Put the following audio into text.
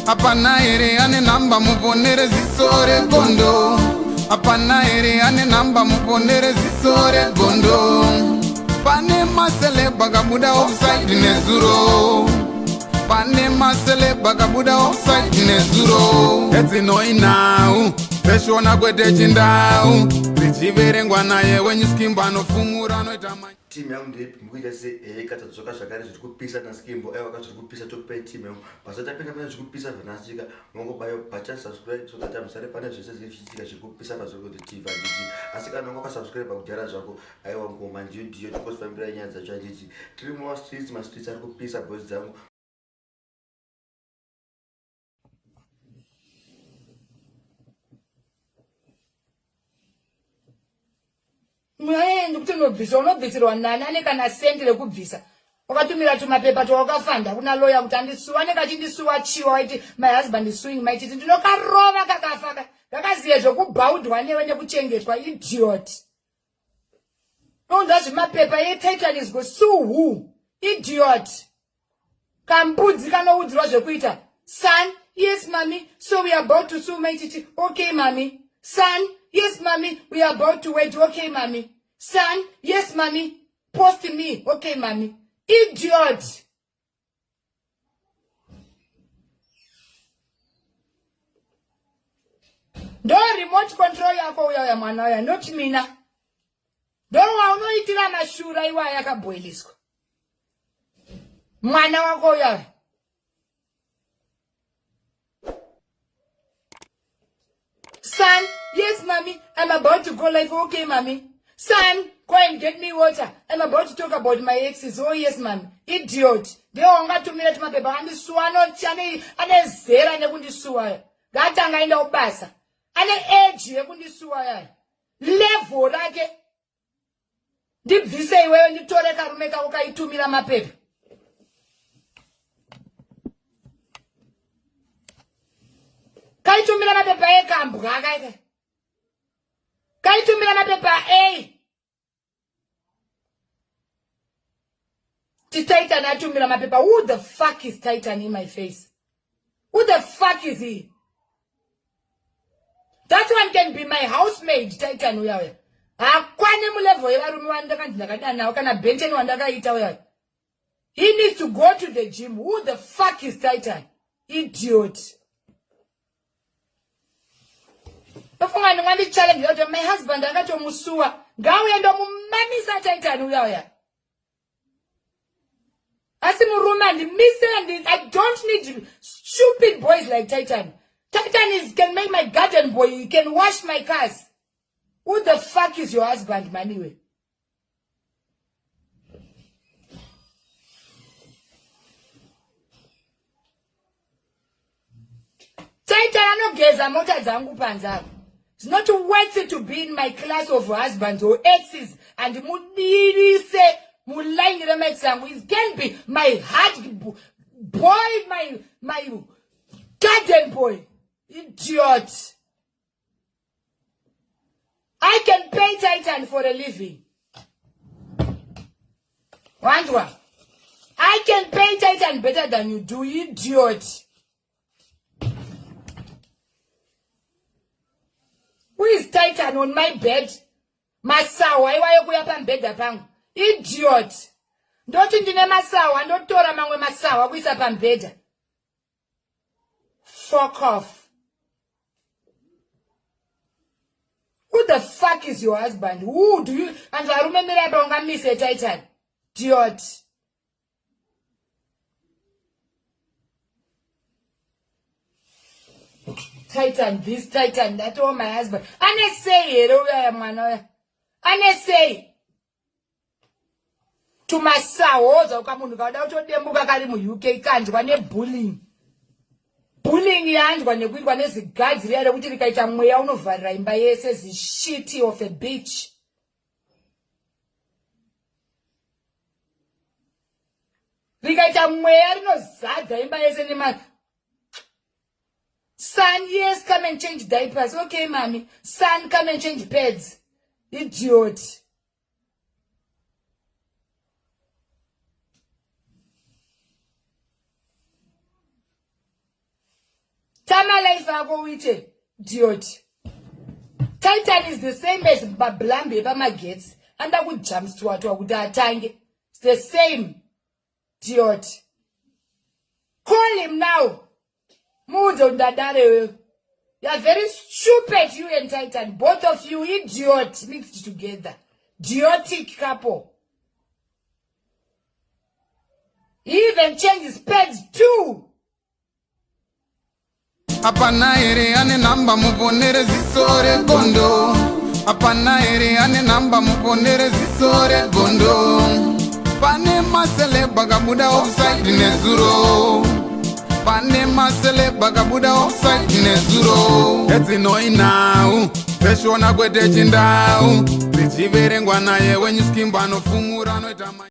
Apana ere ane namba muponere Zizoe gondo. Apana ere ane namba muponere Zizoe gondo. Pane masele bagabuda offside nezuro. Pane masele bagabuda offside nezuro. Eti noi now. Peshona kwete chindau. Zichiverengwa naye when you skimba no fumura no itama. Team yangu ndipo mkuja se katadzoka zvakare zvikupisa naskimbo aiwa zvikupisa tokupai team yangu pasatapinda pane zvikupisa zvanasika nongobayo button subscribe so that musare pane zvese zvichiitika zvikupisa pazviri TV anditi asi kana wakasubscribe kudhara zvako aiwa ngoma ndiyo tikosifambira nyaya dzacho anditi tiri ma streets ari kupisa boys dzangu Mwaende kuti unobvisirwa nani ane kana sendi rekubvisa wakatumira tumapepa twawakafanda kuna lawyer kuti andisuwa anenge achindisuwa chiwa waiti my husband is suing my titi ndinokarova kakafaka ndakaziye zvekubhaudhwa newe nekuchengetwa idiot nonda zvimapepa ye-Tytan is go sue who idiot kambudzi kanoudzirwa zvekuita son yes mommy so we are about to sue my titi okay mommy son yes, mommy, we are about to wait. Okay, mommy. Son, yes, mommy. Post me. Okay, mommy. Idiot. Don't remote control yako ya mwana ya, not mina. Don't waunoitira mashura iwa yakaboiliswa. Mwana wako ya. Son, yes, mommy, I'm about to go live. Okay, mommy. Son, go and get me water. I'm about to talk about my exes. Oh, yes, mommy. Idiot. They onga to me at my paper. And the swano chane, and a zera and a kundi suaya. Gatanga in the obasa. And an edge, a kundi suaya. Level, like deep this say when you told a make a okay to me on my paper. Kai tu mila na pepa e kambu kaka. Kai tu mila na pepa e. Tytan na tu mila na pepa. Who the fuck is Tytan in my face? Who the fuck is he? That one can be my housemaid, Tytan uyawe. Akwane mulevo eva rumi wandaka ndinakadana nawo kana benten wandaka ita uyawe. He needs to go to the gym. Who the fuck is Tytan? Idiot. Ofungani ngani challenge yote my husband akatomusua ngawe ndo mumamisa Tytan uyaya asimurumani mise I don't need stupid boys like Tytan. Tytan can make my garden boy, he can wash my cars. Who the fuck is your husband anyway? Tytan anogeza mota dzangu panzako. It's not worth it to be in my class of husbands or exes and mudirise muline remetsangu. It can be my heart boy, my garden boy. Idiot. I can pay Tytan for a living. Wandwa. I can pay Tytan better than you do, idiot. Who is Tytan on my bed? Masawa, iwayo kuyapa mbeda pangu. Idiot. Ndoti ndine masawa, ndotora mangwe masawa kuisa pambeda. Fuck off. Who the fuck is your husband? Who do you... And I remember I don't miss a Tytan. Idiot. Tytan this, Tytan that, oh my husband. Ane say it, oh yeah, man. Ane say to my sawoza ukamunduka udautodemuka kari mu UK kanjwa ne bullying. Bullying yanjwa nekuitwa nezigadziri yare kuti rikaita mweya unovharira imba yese zishiti of a bitch. Rikaita mweya rinozadha imba yese nema. Son, yes, come and change diapers. Okay, mommy. Son, come and change pads. Idiot. Tama life ako uite. Idiot. Tytan is the same as Bablambe Bamagets. And I would jump to what would atange. It's the same. Idiot. Call him now. Mudo Dadare. You are very stupid, you and Tytan. Both of you idiots mixed together. Idiotic couple. He even changed his pets too. Apana ere ane namba muponere Zizoe gondo. Apana ere ane namba muponere Zizoe gondo. Pane masele bagabuda offside nezuro. Pane masele bagabuda offside nezuro. It's annoying now. Peshona kwete chindau. Zichiverengwa naye when you skimba no fumura no itama.